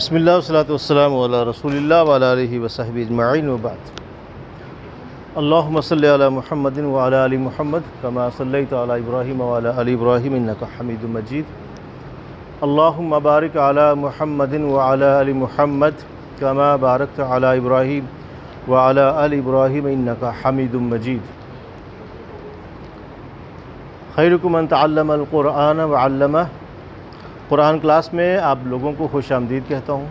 بسم اللہ والصلاۃ والسلام علی رسول اللہ وعلی آلہ وصحبہ اجمعین وبعد۔ اللہم صلی علی محمد وعلی آل محمد کما صلیت علی ابراہیم وعلی آل ابراہیم انک حمید مجید۔ اللہم بارک علی محمد وعلی آل محمد کما بارکت علی ابراہیم وعلی آل ابراہیم انک حمید مجید۔ خیرکم من تعلم القرآن وعلمہ۔ قرآن کلاس میں آپ لوگوں کو خوش آمدید کہتا ہوں۔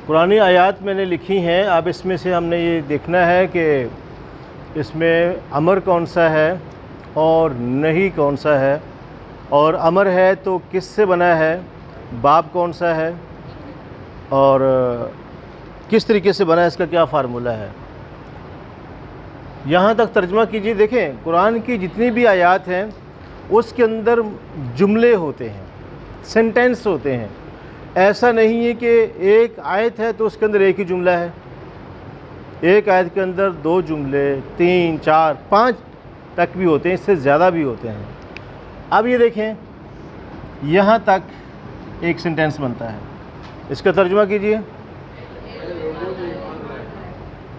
قرآنی آیات میں نے لکھی ہیں، اب اس میں سے ہم نے یہ دیکھنا ہے کہ اس میں امر کون سا ہے اور نہیں کون سا ہے، اور امر ہے تو کس سے بنا ہے، باب کون سا ہے اور کس طریقے سے بنا ہے، اس کا کیا فارمولہ ہے۔ یہاں تک ترجمہ کیجیے۔ دیکھیں قرآن کی جتنی بھی آیات ہیں اس کے اندر جملے ہوتے ہیں، سینٹینس ہوتے ہیں۔ ایسا نہیں ہے کہ ایک آیت ہے تو اس کے اندر ایک ہی جملہ ہے، ایک آیت کے اندر 2 جملے، 3 4 5 تک بھی ہوتے ہیں، اس سے زیادہ بھی ہوتے ہیں۔ اب یہ دیکھیں یہاں تک ایک سینٹینس بنتا ہے، اس کا ترجمہ کیجئے۔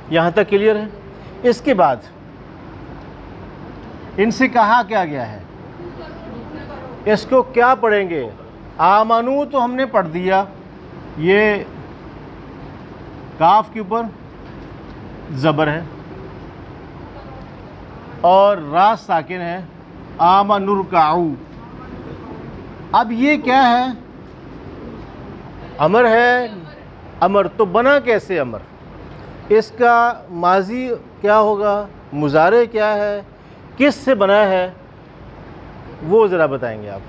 یہاں تک کلیئر ہے؟ اس کے بعد ان سے کہا کیا گیا ہے، اس کو کیا پڑھیں گے۔ آمنو تو ہم نے پڑھ دیا، یہ کاف کے اوپر زبر ہے اور را ساکن ہے، آمنرکعو۔ اب یہ کیا ہے، امر ہے۔ امر تو بنا کیسے امر، اس کا ماضی کیا ہوگا، مضارع کیا ہے، کس سے بنا ہے، وہ ذرا بتائیں گے آپ۔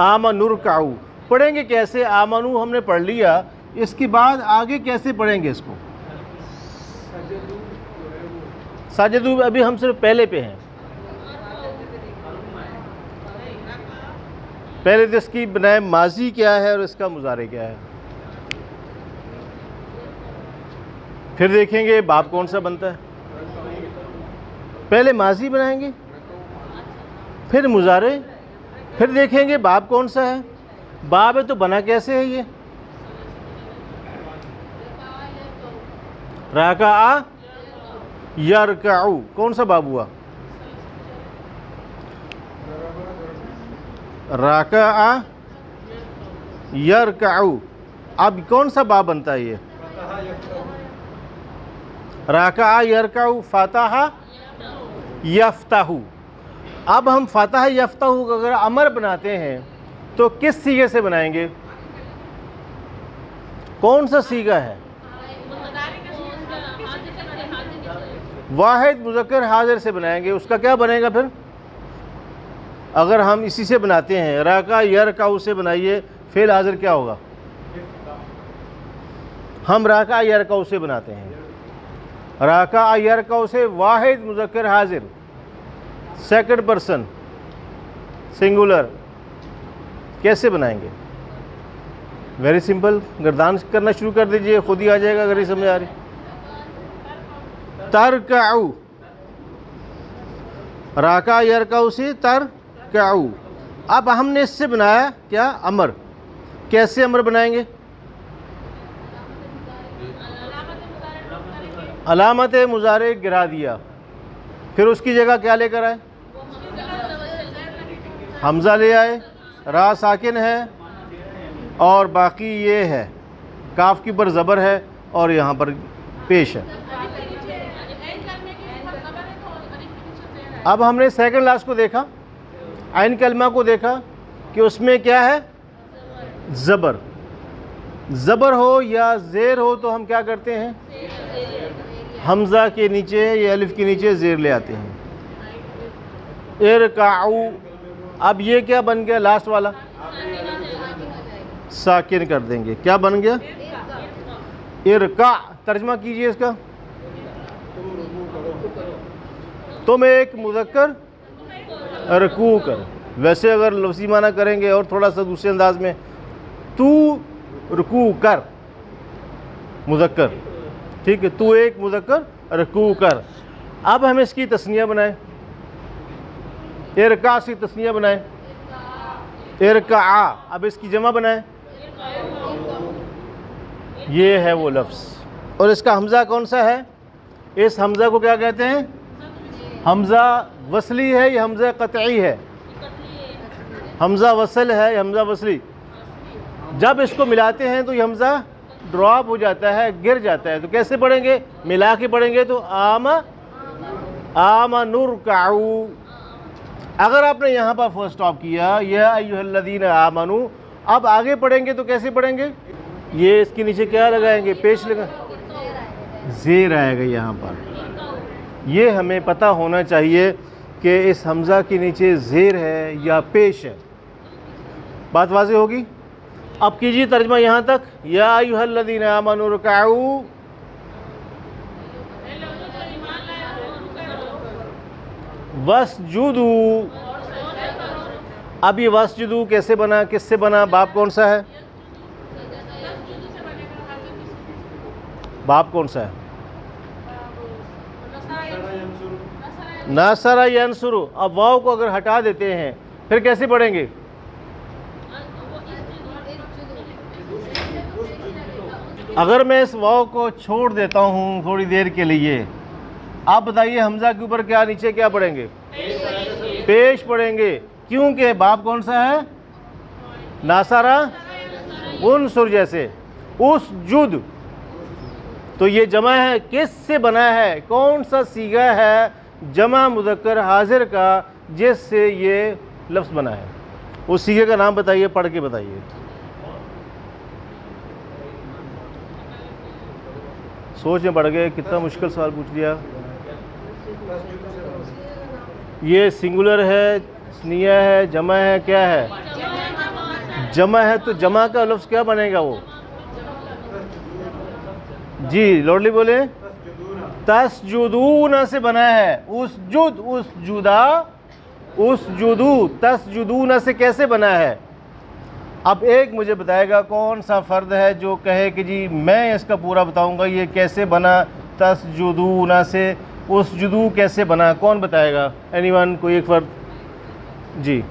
آمنرکعو پڑھیں گے کیسے، آمنو ہم نے پڑھ لیا، اس کے بعد آگے کیسے پڑھیں گے اس کو۔ سجدو ابھی ہم صرف پہلے پہ ہیں، پہلے تو اس کی بنائے ماضی کیا ہے اور اس کا مضارع کیا ہے، پھر دیکھیں گے باب کون سا بنتا ہے۔ پہلے ماضی بنائیں گے، پھر مضارع، پھر دیکھیں گے باب کون سا ہے۔ باب ہے تو بنا کیسے ہے، یہ رکع یرکعو، کون سا باب ہوا، رکع یرکعو۔ اب کون سا باب بنتا ہے، یہ رکع یرکعو فتح یفتح۔ اب ہم فتح یفتح کو اگر امر بناتے ہیں تو کس صیغے سے بنائیں گے، کون سا صیغہ ہے، واحد مذکر حاضر سے بنائیں گے۔ اس کا کیا بنے گا پھر، اگر ہم اسی سے بناتے ہیں، رکع یرکعو سے بنائیے، فعل حاضر کیا ہوگا، ہم رکع یرکعو سے بناتے ہیں، رکع یرکعو سے واحد مذکر حاضر، سیکنڈ پرسن سنگولر، کیسے بنائیں گے، ویری سمپل، گردان کرنا شروع کر دیجئے، خود ہی آ جائے گا اگر یہ سمجھ آ رہی۔ ترکعو، رکع یرکعو سے ترکعو۔ اب ہم نے اس سے بنایا کیا، امر۔ کیسے امر بنائیں گے، علامت مضارع گرا دیا، پھر اس کی جگہ کیا لے کر آئے، حمزہ لے آئے، را ساکن ہے اور باقی یہ ہے، کاف کے اوپر زبر ہے اور یہاں پر پیش ہے۔ اب ہم نے سیکنڈ لاسٹ کو دیکھا، عین کلمہ کو دیکھا کہ اس میں کیا ہے، زبر۔ زبر ہو یا زیر ہو تو ہم کیا کرتے ہیں، حمزہ کے نیچے یا الف کے نیچے زیر لے آتے ہیں، ارکعو۔ اب یہ کیا بن گیا، لاسٹ والا ساکن کر دیں گے، کیا بن گیا، ارکع۔ ترجمہ کیجئے اس کا، تم ایک مذکر رکوع کر۔ ویسے اگر لفظی معنی کریں گے اور تھوڑا سا دوسرے انداز میں، تو رکوع کر، مذکر، ٹھیک ہے، تو ایک مذکر رکوع کر۔ اب ہم اس کی تثنیہ بنائیں، ارکع سے تثنیہ بنائیں، ارکعا، اب اس کی جمع بنائیں، یہ ہے وہ لفظ. اور اس کا حمزہ کون سا ہے؟ اس حمزہ کو کیا کہتے ہیں؟ حمزہ وصلی ہے یا حمزہ قطعی ہے؟ حمزہ وصل ہے یا حمزہ وصلی؟ جب اس کو ملاتے ہیں تو یہ حمزہ ڈراپ ہو جاتا ہے، گر جاتا ہے. تو کیسے پڑھیں گے؟ ملا کے پڑھیں گے تو نرکعو. اگر آپ نے یہاں پر فرسٹ اسٹاپ کیا یا ایھا الذین آمنو، اب آگے پڑھیں گے تو کیسے پڑھیں گے؟ یہ اس کے نیچے کیا لگائیں گے؟ پیش لگا، زیر آئے گا یہاں پر. یہ ہمیں پتہ ہونا چاہیے کہ اس حمزہ کے نیچے زیر ہے یا پیش ہے. بات واضح ہوگی؟ اب کیجیے ترجمہ یہاں تک. یا ایھا الذین آمنوا ارکعوا، واسجدوا. اب یہ واسجدوا کیسے بنا، کس سے بنا، باب کون سا ہے؟ باب کون سا ہے؟ ناصر ینصر. اب واو کو اگر ہٹا دیتے ہیں پھر کیسے پڑھیں گے؟ اگر میں اس واو کو چھوڑ دیتا ہوں تھوڑی دیر کے لیے، آپ بتائیے حمزہ کے اوپر کیا نیچے کیا پڑھیں گے؟ پیش پڑھیں گے. کیونکہ باب کون سا ہے؟ ناصرہ انصر جیسے. اسجد تو یہ جمع ہے، کس سے بنا ہے؟ کون سا صیغہ ہے جمع مذکر حاضر کا جس سے یہ لفظ بنا ہے؟ اس صیغے کا نام بتائیے، پڑھ کے بتائیے. سوچ میں پڑ گئے، کتنا مشکل سوال پوچھ لیا. یہ سنگولر ہے، ثنیہ ہے، جمع ہے، کیا ہے؟ جمع ہے. تو جمع کا لفظ کیا بنے گا وہ؟ جی لوڈلی بولے. تسجدون سے بنا ہے. اسجد، اسجدا، اسجدو. تسجدون سے کیسے بنا ہے؟ اب ایک مجھے بتائے گا کون سا فرد ہے جو کہے کہ جی میں اس کا پورا بتاؤں گا یہ کیسے بنا تسجدون سے، اسجدو کیسے بنا؟ کون بتائے گا؟ اینی ون، کوئی ایک فرد؟ جی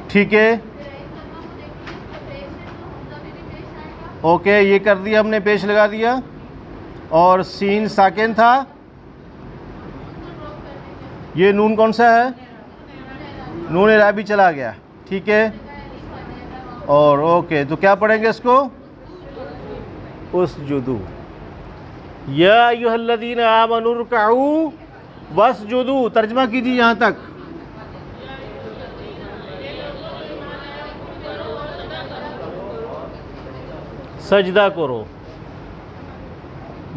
ٹھیک ہے، اوکے، یہ کر دیا ہم نے، پیش لگا دیا. اور سین ساکن تھا، یہ نون کون سا ہے؟ نون اعرابی چلا گیا. ٹھیک ہے، اور اوکے، تو کیا پڑھیں گے اس کو؟ اسجدو. یا ایھا الذین آمنوا ارکعوا واسجدوا. ترجمہ کیجیے یہاں تک. سجدہ کرو.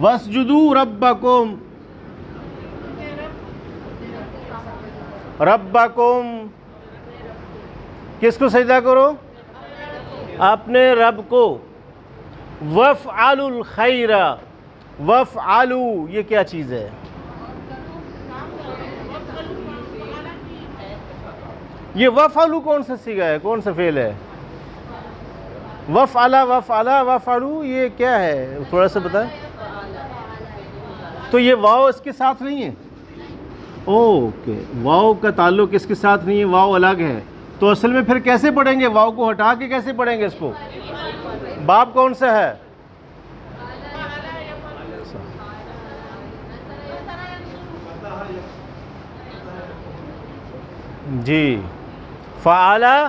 واسجدوا ربکم. ربکم کس کو سجدہ کرو؟ اپنے رب کو. وافعلوا الخیر. وافعلوا یہ کیا چیز ہے؟ یہ وافعلوا کون سا صیغہ ہے، کون سا فعل ہے؟ وفعلا، وفعلا، وفعلوا یہ کیا ہے؟ تھوڑا سا بتائیں. تو یہ واو اس کے ساتھ نہیں ہے. اوکے، واو کا تعلق اس کے ساتھ نہیں ہے، واو الگ ہے. تو اصل میں پھر کیسے پڑھیں گے؟ واو کو ہٹا کے کیسے پڑھیں گے اس کو؟ باب کون سا ہے؟ جی فعلا.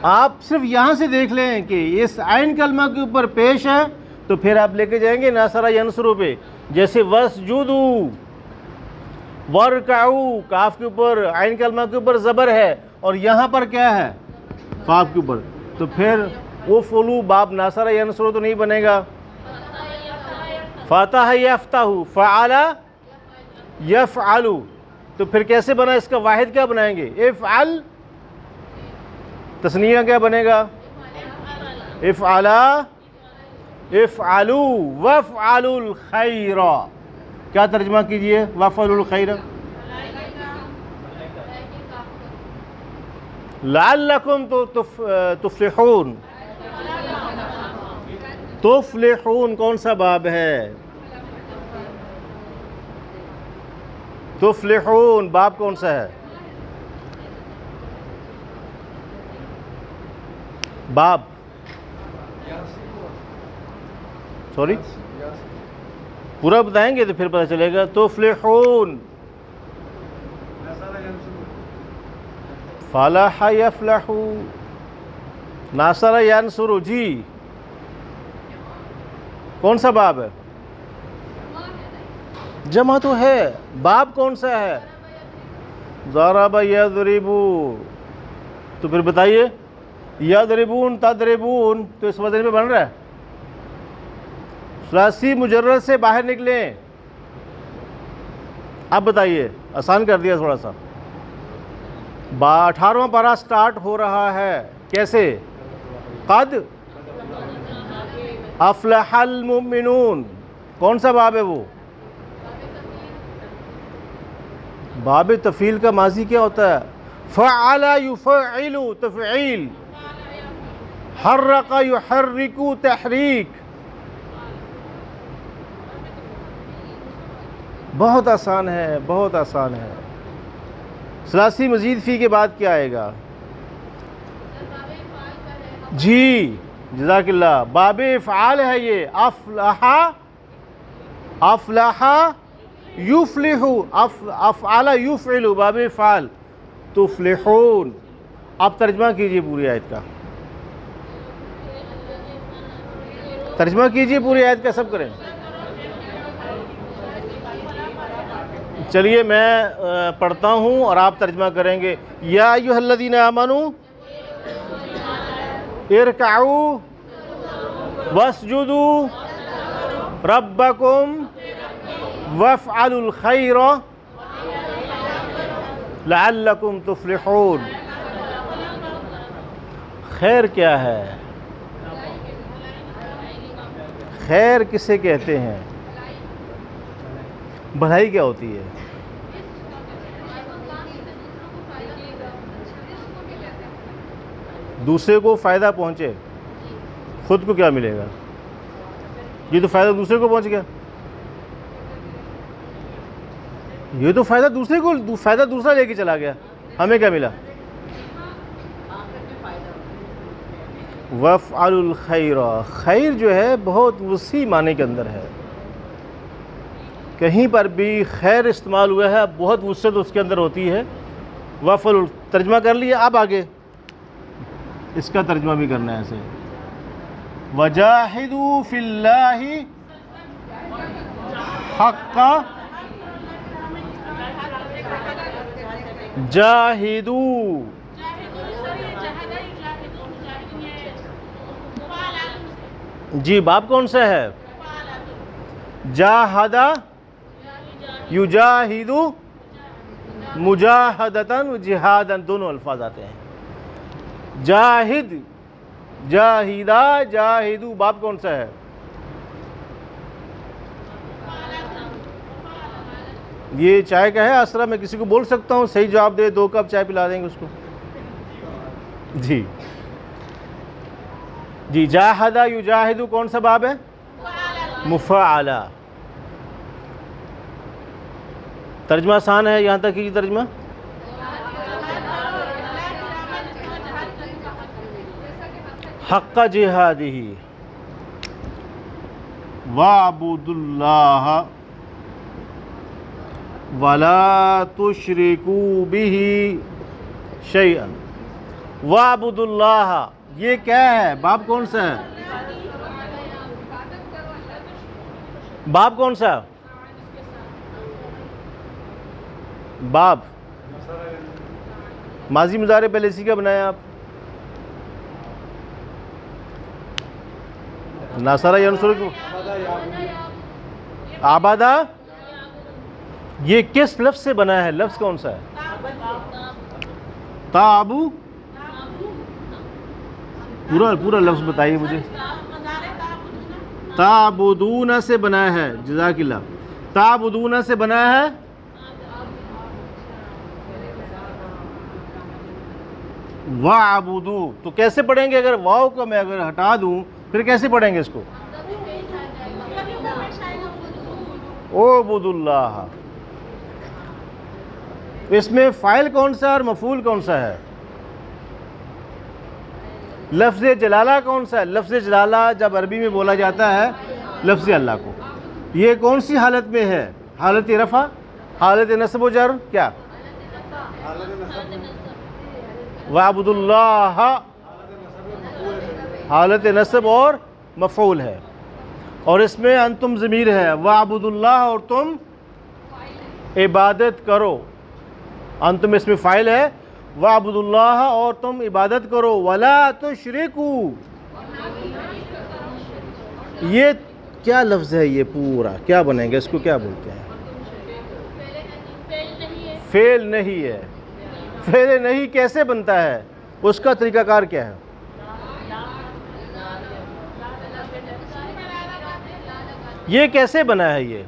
آپ صرف یہاں سے دیکھ لیں کہ اس عین کلمہ کے اوپر پیش ہے تو پھر آپ لے کے جائیں گے ناصر ینصر پہ. جیسے واسجدوا، وارکعوا، کاف کے اوپر عین کلمہ کے اوپر زبر ہے اور یہاں پر کیا ہے؟ فاف کے اوپر. تو پھر وفعلوا باب ناصر ینصر تو نہیں بنے گا. فتح یفتح، فعل یفعل. تو پھر کیسے بنا؟ اس کا واحد کیا بنائیں گے؟ افعل. تثنیہ کیا بنے گا؟ افعلا، افعلوا، وافعلوا الخیر. کیا ترجمہ کیجئے وافعلوا الخیر؟ لعلکم تفلحون. تفلحون کون سا باب ہے؟ تفلحون باب کون سا ہے؟ باب سوری پورا بتائیں گے تو پھر پتہ چلے گا. تفلحون فلاح یفلح ناصر ینصر. جی کون سا باب ہے؟ جمع تو ہے. باب کون سا ہے؟ ضرب یضرب. تو پھر بتائیے یضربون تضربون تو اس وزن میں بن رہا ہے. ثلاثی مجرد سے باہر نکلیں. اب بتائیے آسان کر دیا تھوڑا سا. 18واں پارہ سٹارٹ ہو رہا ہے کیسے؟ قد افلح المؤمنون. کون سا باب ہے وہ؟ باب تفعیل کا ماضی کیا ہوتا ہے؟ فعل یفعل تفعیل. حرک یحرک تحریک. بہت آسان ہے، بہت آسان ہے. ثلاثی مزید فی کے بعد کیا آئے گا؟ جی جزاک اللہ. باب افعال ہے یہ. افلح افلح یفلح. افعل یفعل باب افعال. تفلحون. آپ ترجمہ کیجئے پوری آیت کا. ترجمہ کیجئے پوری آیت کا. سب کریں. چلیے میں پڑھتا ہوں اور آپ ترجمہ کریں گے. یا ایھا الذین آمنوا ارکعوا واسجدوا ربکم وافعلوا الخیر لعلکم تفلحون. خیر کیا ہے؟ خیر کسے کہتے ہیں؟ بھلائی کیا ہوتی ہے؟ دوسرے کو فائدہ پہنچے. خود کو کیا ملے گا؟ یہ تو فائدہ دوسرے کو پہنچ گیا. یہ تو فائدہ دوسرے کو، فائدہ دوسرا لے کے چلا گیا. ہمیں کیا ملا؟ وَافْعَلُوا الْخَيْرَ. خیر جو ہے بہت وسیع معنی کے اندر ہے. کہیں پر بھی خیر استعمال ہوا ہے بہت وسعت اس کے اندر ہوتی ہے. وَافْعَلُوا ترجمہ کر لیا. اب آگے اس کا ترجمہ بھی کرنا ہے ایسے. وَجَاهِدُوا فِي اللَّهِ حَقَّ جَاهِدُوا. جی باب کون سا ہے؟ جاہدہ یجاہدو مجاہدتاً و جہاداً دونوں الفاظ آتے ہیں. جاہد جاہدہ جاہدو باب کون سا ہے؟ یہ چائے کا ہے آسرا. میں کسی کو بول سکتا ہوں صحیح جواب دے 2 کپ چائے پلا دیں گے اس کو. جی جی جاہدہ یجاہدو کون سا باب ہے؟ مفعلہ. ترجمہ آسان ہے یہاں تک. کی ترجمہ حق جہادہ وَاعْبُدُوا اللَّهَ وَلَا تُشْرِكُوا بِهِ شَيْئًا. وَاعْبُدُوا اللَّهَ یہ کیا ہے؟ باب کون سا ہے؟ باب کون سا؟ باب ماضی مضارع پہلے اسی کا بنایا آپ. ناصرہ ینصر کو آبادہ یہ کس لفظ سے بنا ہے؟ لفظ کون سا ہے؟ تابو. پورا لفظ بتائیے مجھے. تعبدون سے بنا ہے. جزاک اللہ. تعبدون سے بنا ہے. وَاعْبُدُوا تو کیسے پڑھیں گے؟ اگر واو کو میں اگر ہٹا دوں پھر کیسے پڑھیں گے اس کو؟ اعبدوا اللہ. اس میں فاعل کون سا اور مفعول کون سا ہے؟ لفظ جلالہ کون سا ہے؟ لفظ جلالہ جب عربی میں بولا جاتا ہے لفظ اللہ کو، یہ کون سی حالت میں ہے؟ حالت رفع، حالت نصب و جر، کیا؟ وَاعْبُدُوا اللَّهَ، حالت نصب اور مفعول ہے، اور اس میں انتم ضمیر ہے، وَاعْبُدُوا اللَّهَ، اور تم عبادت کرو، انتم اس میں فاعل ہے، وَاعْبُدُوا اللَّهَ، اور تم عبادت کرو، وَلَا تُشْرِكُوا، یہ کیا لفظ ہے؟ یہ پورا کیا بنے گا؟ اس کو کیا بولتے ہیں؟ فعل نہیں ہے۔ فعل نہیں کیسے بنتا ہے؟ اس کا طریقہ کار کیا ہے؟ یہ کیسے بنا ہے یہ؟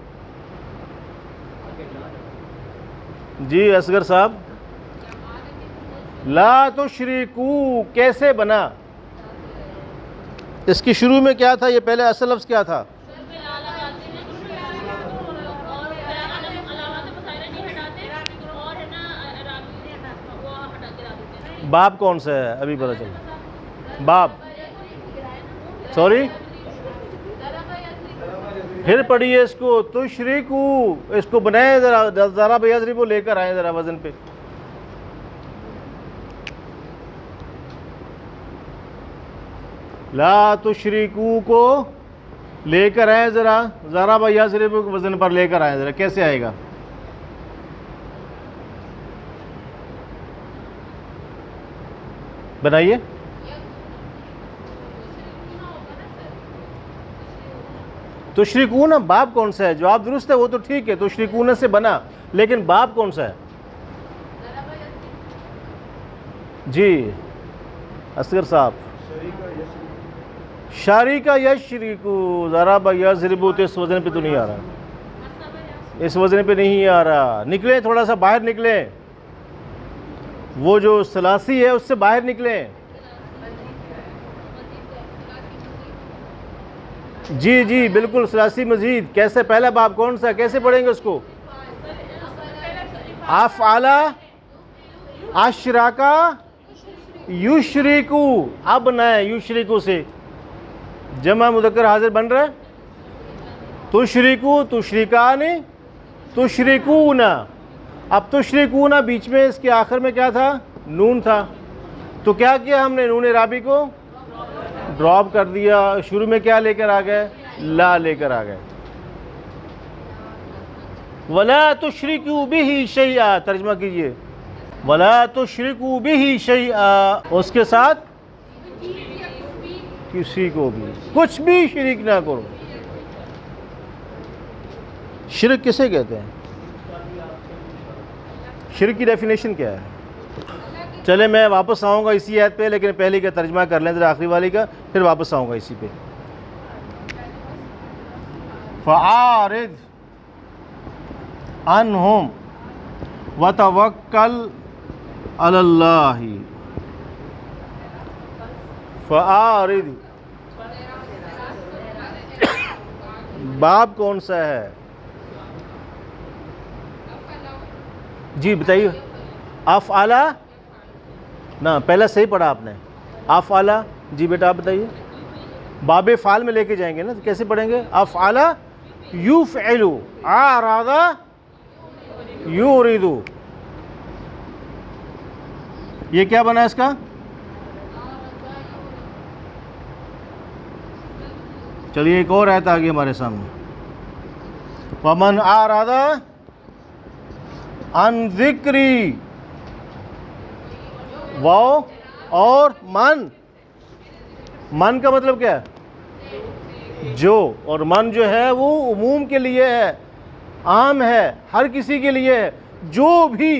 جی اصغر صاحب، لا تشرکو کیسے بنا؟ اس کی شروع میں کیا تھا؟ یہ پہلے اصل لفظ کیا تھا؟ باب کون سا ہے؟ ابھی پتہ چلا باب، سوری، پھر پڑھیے اس کو، تشریکو، اس کو بنائیں ذرا یضربو لے کر آئیں ذرا وزن پہ، لا تشریکو کو لے کر آئیں ذرا یضربو وزن پر لے کر آئیں ذرا، کیسے آئے گا؟ بنائیے۔ تشریکون باب کون سا ہے؟ جواب درست ہے، وہ تو ٹھیک ہے، تشریکون سے بنا، لیکن باب کون سا ہے؟ جی اصغر صاحب، شاریکا یشریکو، ضرب یضربو، تو اس وزن پہ تو نہیں آ رہا، اس وزن پہ نہیں آ رہا، نکلیں تھوڑا سا باہر نکلیں، وہ جو ثلاثی ہے اس سے باہر نکلیں۔ جی جی بالکل، ثلاثی مزید، کیسے؟ پہلا باب کون سا ہے؟ کیسے پڑھیں گے اس کو؟ افعلا، اشراکا، یشرکو، اب نئے یشرکو سے جمع مذکر حاضر بن رہا ہے، تشرکو، تشرکانی، تشرکون، اب تشرکون بیچ میں اس کے آخر میں کیا تھا؟ نون تھا، تو کیا کیا ہم نے؟ نون رابی کو ڈراپ کر دیا، شروع میں کیا لے کر آ گئے؟ لا لے کر آ گئے۔ وَلَا تُشْرِكُوا بِهِ شَيْئًا، ترجمہ کیجئے، وَلَا تُشْرِكُوا بِهِ شَيْئًا، اس کے ساتھ کسی کو بھی کچھ بھی شریک نہ کرو۔ شرک کسے کہتے ہیں؟ شرک کی ڈیفینیشن کیا ہے؟ چلے میں واپس آؤں گا اسی آیت پہ، لیکن پہلی کا ترجمہ کر لیں ذرا، آخری والی کا، پھر واپس آؤں گا اسی پہ۔ فَعَارِضْ عَنْهُمْ وَتَوَكَّلْ عَلَى اللَّهِ، فَعَارِضْ باب کون سا ہے؟ جی بتائیے۔ افعلا، نہ پہلا صحیح پڑھا آپ نے، افعلا، جی بیٹا آپ بتائیے، باب فعل میں لے کے جائیں گے نا، کیسے پڑھیں گے؟ افعلا یفعلو، اعرض یورد، یہ کیا بنا اس کا؟ چلیے ایک اور آیت آگئی ہمارے سامنے، وَمَنْ أَعْرَضَ عَنْ ذِكْرِي، واو اور من کا مطلب کیا ہے؟ جو، اور من جو ہے وہ عموم کے لیے ہے، عام ہے، ہر کسی کے لیے ہے، جو بھی،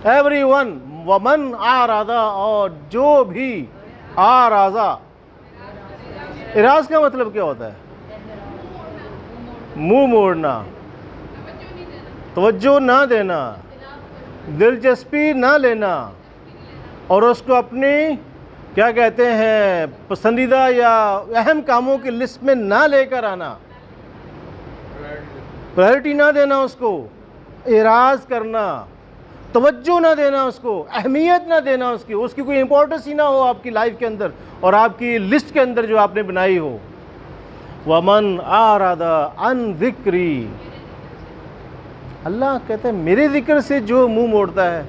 ایوری ون، وَمَنْ أَعْرَضَ، اور جو بھی، أَعْرَضَ، اعراض کا مطلب کیا ہوتا ہے؟ منہ موڑنا، توجہ نہ دینا، دلچسپی نہ لینا، اور اس کو اپنی کیا کہتے ہیں پسندیدہ یا اہم کاموں کی لسٹ میں نہ لے کر آنا، پرائرٹی نہ دینا، اس کو اعراض کرنا، توجہ نہ دینا اس کو، اہمیت نہ دینا اس کی کوئی امپورٹنس ہی نہ ہو آپ کی لائف کے اندر اور آپ کی لسٹ کے اندر جو آپ نے بنائی ہو۔ وَمَنْ أَعْرَضَ عَنْ ذِكْرِي، اللہ کہتا ہے میرے ذکر سے جو منہ موڑتا ہے،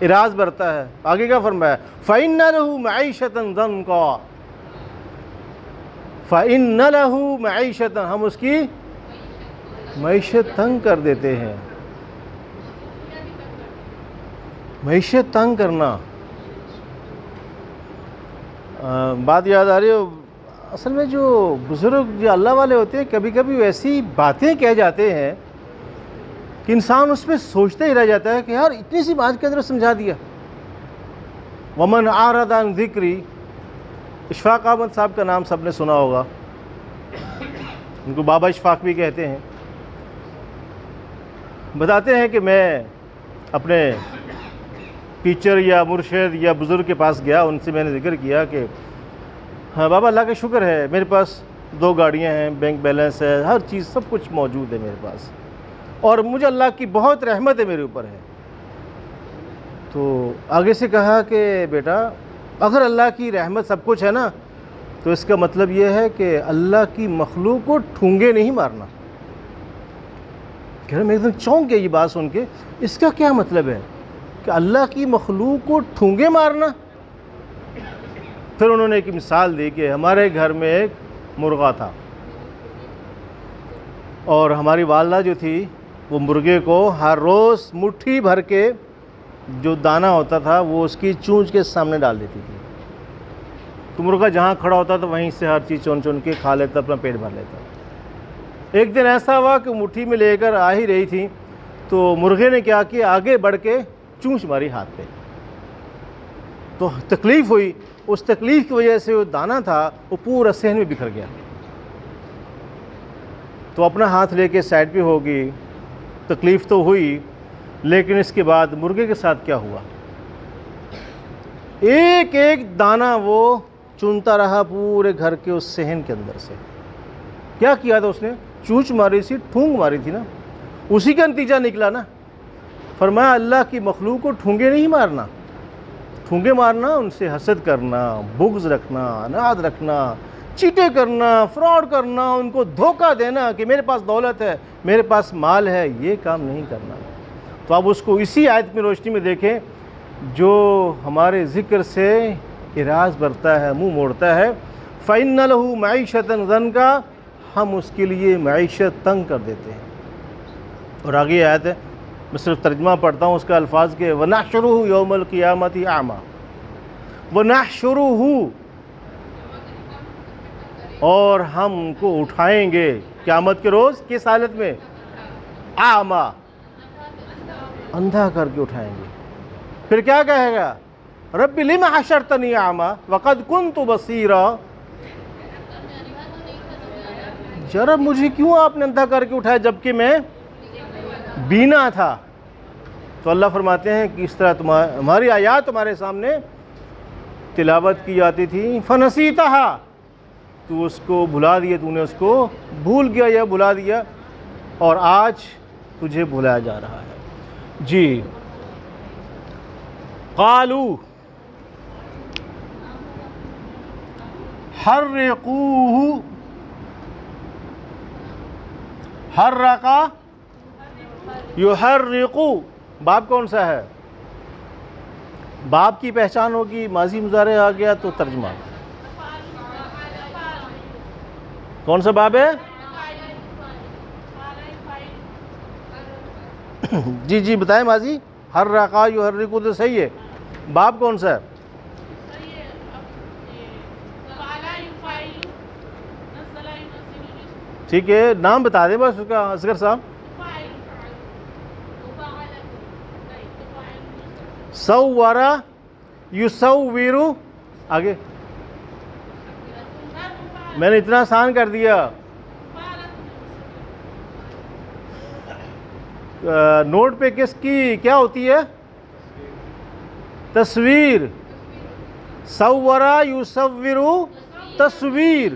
اعراض برتا ہے، آگے کیا فرمایا؟ فَإِنَّ لَهُ مَعِيشَةً ضَنْكًا، فَإِنَّ لَهُ مَعِيشَةً، ہم اس کی معیشت تنگ کر دیتے ہیں۔ معیشت تنگ کرنا، بات یاد آ رہی ہے، اصل میں جو بزرگ جو اللہ والے ہوتے ہیں کبھی کبھی ویسی باتیں کہہ جاتے ہیں کہ انسان اس پہ سوچتا ہی رہ جاتا ہے کہ یار اتنی سی بات کے اندر سمجھا دیا۔ ومن اعرض عن ذکری، اشفاق احمد صاحب کا نام سب نے سنا ہوگا، ان کو بابا اشفاق بھی کہتے ہیں۔ بتاتے ہیں کہ میں اپنے ٹیچر یا مرشد یا بزرگ کے پاس گیا، ان سے میں نے ذکر کیا کہ ہاں بابا اللہ کا شکر ہے میرے پاس 2 گاڑیاں ہیں، بینک بیلنس ہے، ہر چیز سب کچھ موجود ہے میرے پاس، اور مجھے اللہ کی بہت رحمت ہے میرے اوپر ہے۔ تو آگے سے کہا کہ بیٹا اگر اللہ کی رحمت سب کچھ ہے نا تو اس کا مطلب یہ ہے کہ اللہ کی مخلوق کو ٹھونگے نہیں مارنا۔ کہہ رہا میں ایک دم چونک گیا یہ بات سن کے، اس کا کیا مطلب ہے کہ اللہ کی مخلوق کو ٹھونگے مارنا؟ پھر انہوں نے ایک مثال دی کہ ہمارے گھر میں ایک مرغا تھا، اور ہماری والدہ جو تھی وہ مرغے کو ہر روز مٹھی بھر کے جو دانہ ہوتا تھا وہ اس کی چونچ کے سامنے ڈال دیتی تھی، تو مرغا جہاں کھڑا ہوتا تو وہیں سے ہر چیز چون چون کے کھا لیتا، اپنا پیٹ بھر لیتا۔ ایک دن ایسا ہوا کہ مٹھی میں لے کر آ ہی رہی تھی تو مرغے نے کیا کیا، آگے بڑھ کے چونچ ماری ہاتھ پہ، تو تکلیف ہوئی، اس تکلیف کی وجہ سے وہ دانہ تھا وہ پورا صحن میں بکھر گیا، تو اپنا ہاتھ لے کے سائڈ پہ ہوگی، تکلیف تو ہوئی، لیکن اس کے بعد مرغے کے ساتھ کیا ہوا، ایک ایک دانہ وہ چنتا رہا پورے گھر کے اس صحن کے اندر سے۔ کیا کیا تھا اس نے؟ چونچ ماری تھی، ٹھونگ ماری تھی نا، اسی کا نتیجہ نکلا نا۔ فرمایا اللہ کی مخلوق کو ٹھونگے نہیں مارنا، ٹھونگے مارنا ان سے حسد کرنا، بغض رکھنا، عناد رکھنا، چیٹے کرنا، فراڈ کرنا، ان کو دھوکہ دینا کہ میرے پاس دولت ہے، میرے پاس مال ہے، یہ کام نہیں کرنا۔ تو آپ اس کو اسی آیت میں روشنی میں دیکھیں جو ہمارے ذکر سے اعراض برتا ہے، منہ موڑتا ہے، فَإِنَّ لَهُ مَعِيشَةً ضَنْكًا، ہم اس کے لیے معیشت تنگ کر دیتے ہیں۔ اور آگے آیت ہے، میں صرف ترجمہ پڑھتا ہوں اس کا الفاظ کے، وَنَحْشُرُهُ يَوْمَ الْقِيَامَةِ أَعْمَى، وَنَحْشُرُهُ، اور ہم کو اٹھائیں گے قیامت کے روز کس حالت میں؟ اعمیٰ، اندھا کر کے اٹھائیں گے۔ پھر کیا کہے گا؟ رب لم حشرتنی اعمیٰ وقد کنت بصیرا، رب مجھے کیوں آپ نے اندھا کر کے اٹھایا جبکہ میں بینا تھا؟ تو اللہ فرماتے ہیں کہ اس طرح ہماری آیات تمہارے سامنے تلاوت کی جاتی تھی، فنسیتہا، تو اس کو بھلا دیا، تو نے اس کو بھول گیا یا بھلا دیا، اور آج تجھے بھلایا جا رہا ہے۔ جی، قالو حرقوہ، حرقا یحرقو، باب کون سا ہے؟ باب کی پہچان ہوگی، ماضی مضارع آ گیا تو ترجمہ۔ کون سا باب ہے؟ جی جی بتائیں، ماضی حرقا یحرقو تو صحیح ہے، باب کون سا ہے؟ ٹھیک ہے، نام بتا دیں بس اس کا اصغر صاحب۔ صورا یصورو، آگے میں نے اتنا آسان کر دیا۔ نوٹ پہ کس کی کیا ہوتی ہے؟ تصویر، صورا یصورو تصویر،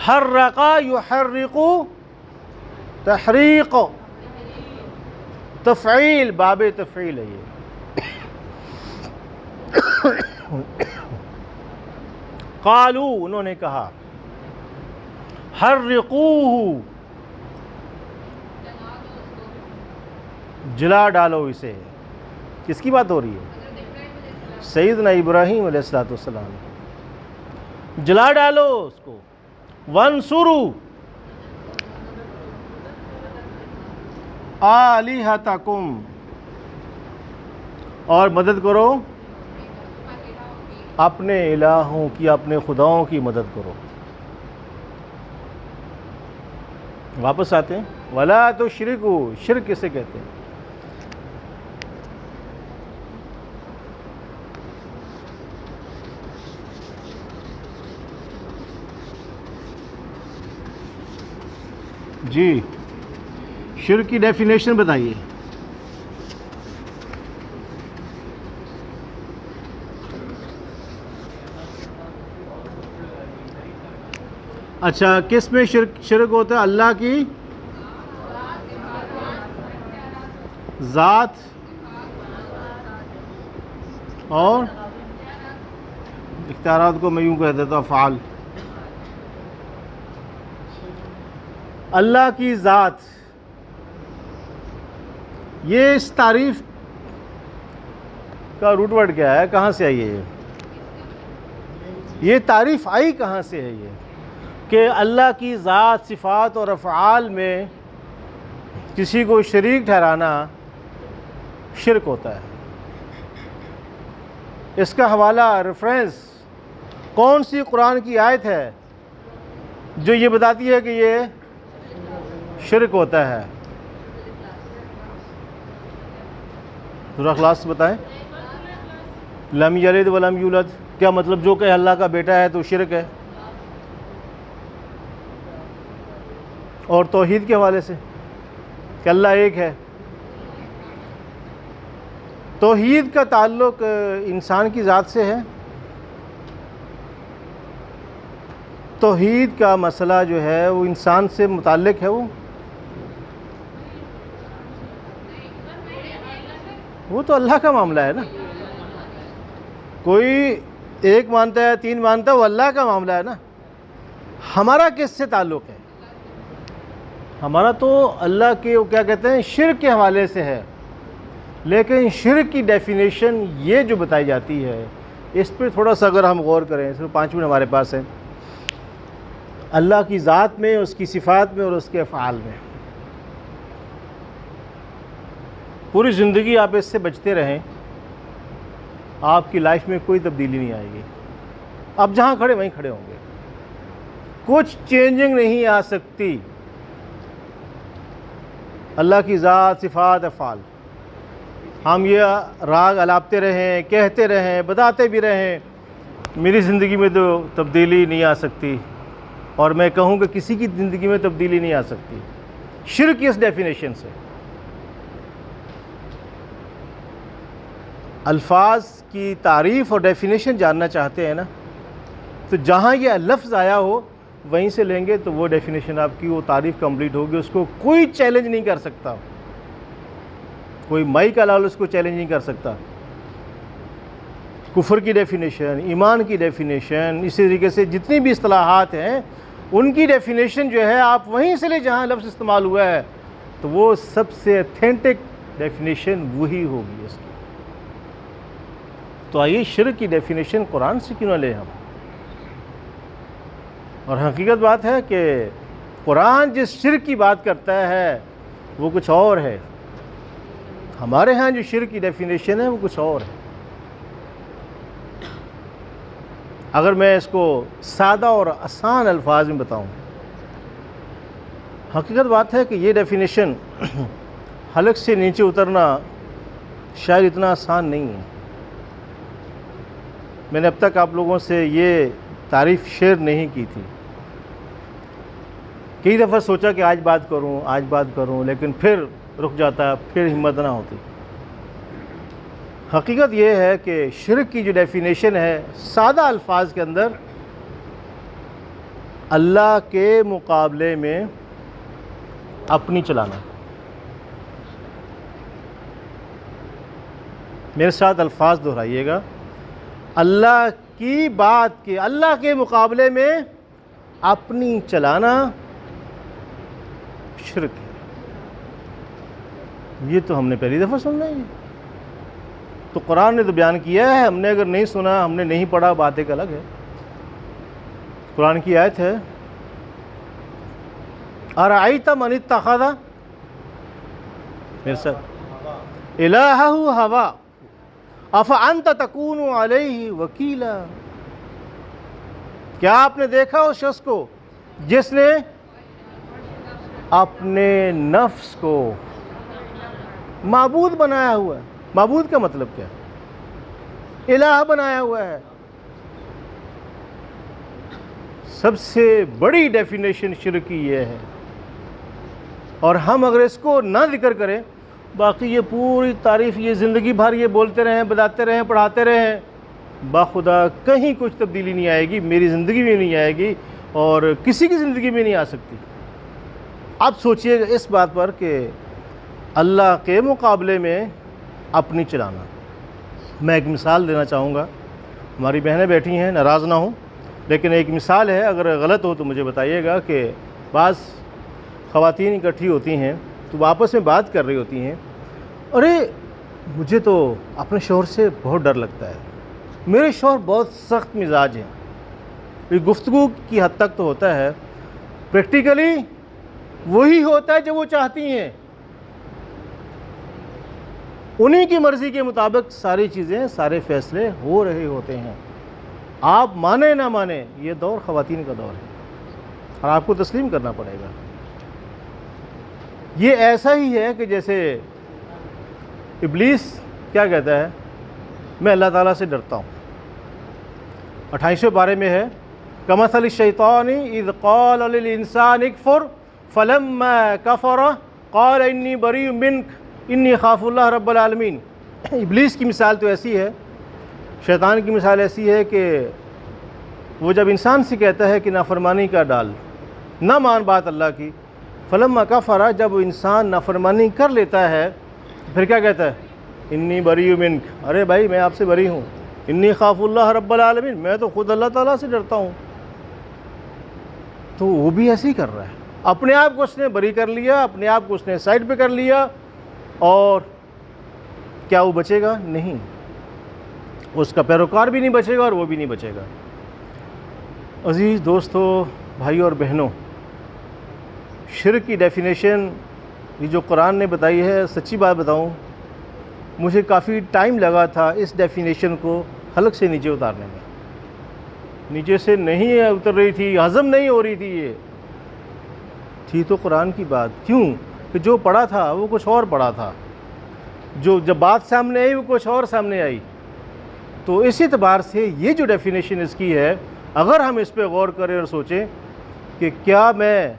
حرقا یحرقو تحریق، تفعیل، باب تفعیل ہے یہ. قالو، انہوں نے کہا، حرقوہ، جلا ڈالو اسے. کس کی بات ہو رہی ہے؟ سیدنا ابراہیم علیہ السلام. جلا ڈالو اس کو. وانصروا آلہتکم، اور مدد کرو اپنے الہوں کی، اپنے خداؤں کی مدد کرو. واپس آتے ہیں. ولا تشرکوا، شرک کسے کہتے ہیں؟ جی، شرک کی ڈیفینیشن بتائیے. اچھا، کس میں شرک ہوتا ہے؟ اللہ کی ذات اور اختیارات کو میں یوں کہہ دیتا ہوں افعال. اللہ کی ذات، یہ اس تعریف کا روٹ ورڈ کیا ہے؟ کہاں سے آئی ہے یہ تعریف آئی کہاں سے ہے یہ کہ اللہ کی ذات، صفات اور افعال میں کسی کو شریک ٹھہرانا شرک ہوتا ہے؟ اس کا حوالہ، ریفرنس کون سی قرآن کی آیت ہے جو یہ بتاتی ہے کہ یہ شرک ہوتا ہے؟ سورہ اخلاص بتائیں. لم یلد ولم یولد، کیا مطلب؟ جو کہ اللہ کا بیٹا ہے تو شرک ہے. اور توحید کے حوالے سے کہ اللہ ایک ہے. توحید کا تعلق انسان کی ذات سے ہے. توحید کا مسئلہ جو ہے وہ انسان سے متعلق ہے. وہ تو اللہ کا معاملہ ہے نا. کوئی ایک مانتا ہے، تین مانتا ہے، وہ اللہ کا معاملہ ہے نا. ہمارا کس سے تعلق ہے؟ ہمارا تو اللہ کے کیا کہتے ہیں شرک کے حوالے سے ہے. لیکن شرک کی ڈیفینیشن یہ جو بتائی جاتی ہے، اس پہ تھوڑا سا اگر ہم غور کریں، صرف 5 منٹ ہمارے پاس ہے. اللہ کی ذات میں، اس کی صفات میں اور اس کے افعال میں، پوری زندگی آپ اس سے بچتے رہیں، آپ کی لائف میں کوئی تبدیلی نہیں آئے گی. آپ جہاں کھڑے وہیں کھڑے ہوں گے، کچھ چینجنگ نہیں آ سکتی. اللہ کی ذات، صفات، افعال، ہم یہ راگ الاپتے رہیں، کہتے رہیں، بتاتے بھی رہیں، میری زندگی میں تو تبدیلی نہیں آ سکتی، اور میں کہوں کہ کسی کی زندگی میں تبدیلی نہیں آ سکتی. شرک کی اس ڈیفینیشن سے. الفاظ کی تعریف اور ڈیفینیشن جاننا چاہتے ہیں نا، تو جہاں یہ لفظ آیا ہو وہیں سے لیں گے تو وہ ڈیفینیشن آپ کی، وہ تعریف کمپلیٹ ہوگی. اس کو کوئی چیلنج نہیں کر سکتا، کوئی مائی کا لال اس کو چیلنج نہیں کر سکتا. کفر کی ڈیفینیشن، ایمان کی ڈیفینیشن، اسی طریقے سے جتنی بھی اصطلاحات ہیں ان کی ڈیفینیشن جو ہے آپ وہیں سے لے جہاں لفظ استعمال ہوا ہے، تو وہ سب سے اتھینٹک ڈیفینیشن وہی ہوگی اس کی. تو آئیے شرک کی ڈیفینیشن قرآن سے کیوں نہ لیں ہم. اور حقیقت بات ہے کہ قرآن جس شرک کی بات کرتا ہے وہ کچھ اور ہے. ہمارے ہاں جو شرک کی ڈیفینیشن ہے وہ کچھ اور ہے. اگر میں اس کو سادہ اور آسان الفاظ میں بتاؤں، حقیقت بات ہے کہ یہ ڈیفینیشن حلق سے نیچے اترنا شاید اتنا آسان نہیں ہے. میں نے اب تک آپ لوگوں سے یہ تعریف شیئر نہیں کی تھی. کئی دفعہ سوچا کہ آج بات کروں، لیکن پھر رک جاتا، پھر ہمت نہ ہوتی. حقیقت یہ ہے کہ شرک کی جو ڈیفینیشن ہے سادہ الفاظ کے اندر، اللہ کے مقابلے میں اپنی چلانا. میرے ساتھ الفاظ دہرائیے گا، اللہ کی بات کے، اللہ کے مقابلے میں اپنی چلانا شرک ہے۔ یہ تو ہم نے پہلی دفعہ سننا ہے۔ تو قرآن نے تو بیان کیا ہے، ہم نے اگر نہیں سنا، ہم نے نہیں پڑھا، بات ایک الگ ہے۔ قرآن کی آیت ہے، ارأیت من اتخذ میرے ساتھ الہہ ہوا افانت تکون علیہ وکیلا، کیا آپ نے دیکھا اس شخص کو جس نے اپنے نفس کو معبود بنایا ہوا ہے؟ معبود کا مطلب کیا ہے؟ الہ بنایا ہوا ہے۔ سب سے بڑی ڈیفینیشن شرک کی یہ ہے، اور ہم اگر اس کو نہ ذکر کریں، باقی یہ پوری تعریف یہ زندگی بھر یہ بولتے رہیں، بتاتے رہیں، پڑھاتے رہیں، باخدا کہیں کچھ تبدیلی نہیں آئے گی، میری زندگی میں نہیں آئے گی اور کسی کی زندگی میں نہیں آ سکتی۔ آپ سوچئے گا اس بات پر کہ اللہ کے مقابلے میں اپنی چلانا۔ میں ایک مثال دینا چاہوں گا، ہماری بہنیں بیٹھی ہیں، ناراض نہ ہوں، لیکن ایک مثال ہے، اگر غلط ہو تو مجھے بتائیے گا کہ بعض خواتین اکٹھی ہوتی ہیں تو وہ آپس میں بات کر رہی ہوتی ہیں، ارے مجھے تو اپنے شوہر سے بہت ڈر لگتا ہے، میرے شوہر بہت سخت مزاج ہیں۔ یہ گفتگو کی حد تک تو ہوتا ہے، پریکٹیکلی وہی ہوتا ہے جو وہ چاہتی ہیں، انہی کی مرضی کے مطابق ساری چیزیں، سارے فیصلے ہو رہے ہوتے ہیں۔ آپ مانیں نہ مانیں، یہ دور خواتین کا دور ہے اور آپ کو تسلیم کرنا پڑے گا۔ یہ ایسا ہی ہے کہ جیسے ابلیس کیا کہتا ہے، میں اللہ تعالیٰ سے ڈرتا ہوں۔ 28ویں پارے میں ہے، کمثل الشیطان اذ قال للانسان اکفر فلما کفر قال انی بریء منک انی اخاف اللہ رب العالمین۔ ابلیس کی مثال تو ایسی ہے، شیطان کی مثال ایسی ہے کہ وہ جب انسان سے کہتا ہے کہ نافرمانی کا ڈال، نہ مان بات اللہ کی، فلما کفر، جب وہ انسان نافرمانی کر لیتا ہے پھر کیا کہتا ہے، انی بریء منک، ارے بھائی میں آپ سے بری ہوں، انی اخاف اللہ رب العالمین، میں تو خود اللہ تعالیٰ سے ڈرتا ہوں۔ تو وہ بھی ایسے ہی کر رہا ہے، اپنے آپ کو اس نے بری کر لیا، اپنے آپ کو اس نے سائڈ پہ کر لیا، اور کیا وہ بچے گا؟ نہیں، اس کا پیروکار بھی نہیں بچے گا اور وہ بھی نہیں بچے گا۔ عزیز دوستو، بھائیوں اور بہنوں، شرک کی ڈیفینیشن یہ جو قرآن نے بتائی ہے، سچی بات بتاؤں مجھے کافی ٹائم لگا تھا اس ڈیفینیشن کو حلق سے نیچے اتارنے میں، نیچے سے نہیں اتر رہی تھی، ہضم نہیں ہو رہی تھی۔ یہ تھی تو قرآن کی بات، کیوں کہ جو پڑھا تھا وہ کچھ اور پڑھا تھا، جو جب بات سامنے آئی وہ کچھ اور سامنے آئی۔ تو اس اعتبار سے یہ جو ڈیفینیشن اس کی ہے، اگر ہم اس پہ غور کریں اور سوچیں کہ کیا میں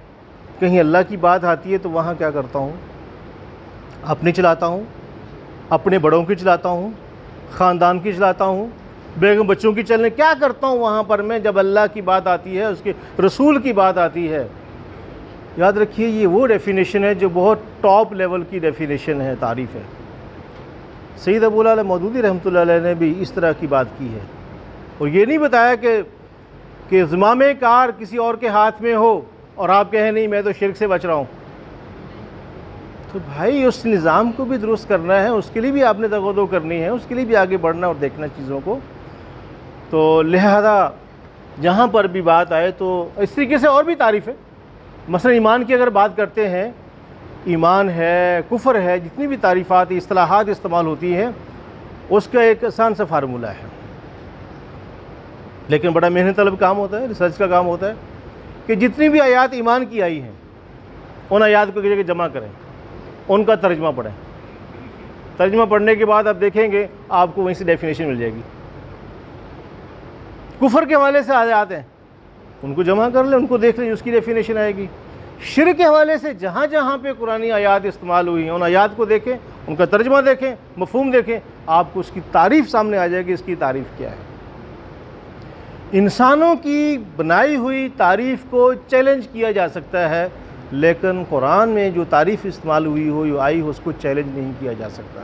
کہیں اللہ کی بات آتی ہے تو وہاں کیا کرتا ہوں، اپنی چلاتا ہوں، اپنے بڑوں کی چلاتا ہوں، خاندان کی چلاتا ہوں، بیگم بچوں کی چلنے، کیا کرتا ہوں وہاں پر میں جب اللہ کی بات آتی ہے، اس کے رسول کی بات آتی ہے؟ یاد رکھیے یہ وہ ڈیفینیشن ہے جو بہت ٹاپ لیول کی ڈیفینیشن ہے، تعریف ہے۔ سید ابو العلا مودودی رحمۃ اللہ علیہ نے بھی اس طرح کی بات کی ہے، اور یہ نہیں بتایا کہ زمام کار کسی اور کے ہاتھ میں ہو اور آپ کہیں نہیں میں تو شرک سے بچ رہا ہوں۔ تو بھائی اس نظام کو بھی درست کرنا ہے، اس کے لیے بھی آپ نے تغدو کرنی ہے، اس کے لیے بھی آگے بڑھنا اور دیکھنا چیزوں کو۔ تو لہذا جہاں پر بھی بات آئے تو اس طریقے سے اور بھی تعریف ہے، مثلا ایمان کی اگر بات کرتے ہیں، ایمان ہے، کفر ہے، جتنی بھی تعریفات اصطلاحات استعمال ہوتی ہیں اس کا ایک آسان سا فارمولہ ہے، لیکن بڑا محنت طلب کام ہوتا ہے، ریسرچ کا کام ہوتا ہے کہ جتنی بھی آیات ایمان کی آئی ہیں ان آیات کو ایک جگہ جمع کریں، ان کا ترجمہ پڑھیں، ترجمہ پڑھنے کے بعد آپ دیکھیں گے آپ کو وہیں سے ڈیفینیشن مل جائے گی۔ کفر کے حوالے سے آیات ہیں، ان کو جمع کر لیں، ان کو دیکھ لیں، اس کی ڈیفینیشن آئے گی۔ شرک کے حوالے سے جہاں جہاں پہ قرآنی آیات استعمال ہوئی ہیں ان آیات کو دیکھیں، ان کا ترجمہ دیکھیں، مفہوم دیکھیں، آپ کو اس کی تعریف سامنے آ جائے گی، اس کی تعریف کیا ہے۔ انسانوں کی بنائی ہوئی تعریف کو چیلنج کیا جا سکتا ہے، لیکن قرآن میں جو تعریف استعمال ہوئی ہو، جو آئی ہو، اس کو چیلنج نہیں کیا جا سکتا۔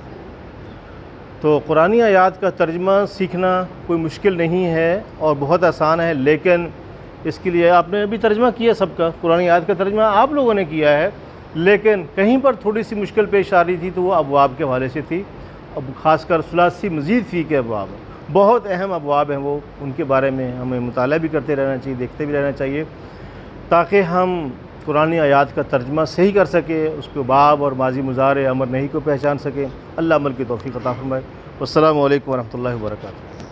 تو قرآنی آیات کا ترجمہ سیکھنا کوئی مشکل نہیں ہے اور بہت آسان ہے، لیکن اس کے لیے آپ نے ابھی ترجمہ کیا سب کا، قرآنی آیات کا ترجمہ آپ لوگوں نے کیا ہے، لیکن کہیں پر تھوڑی سی مشکل پیش آ رہی تھی تو وہ ابواب کے حوالے سے تھی، اب خاص کر ثلاثی مزید فی کے ابواب بہت اہم ابواب ہیں، وہ ان کے بارے میں ہمیں مطالعہ بھی کرتے رہنا چاہیے، دیکھتے بھی رہنا چاہیے تاکہ ہم قرآنی آیات کا ترجمہ صحیح کر سکیں، اس کو باب اور ماضی مضارع امر نہیں کو پہچان سکیں۔ اللہ عمل کی توفیق عطا فرمائے۔ والسلام علیکم ورحمۃ اللہ وبرکاتہ۔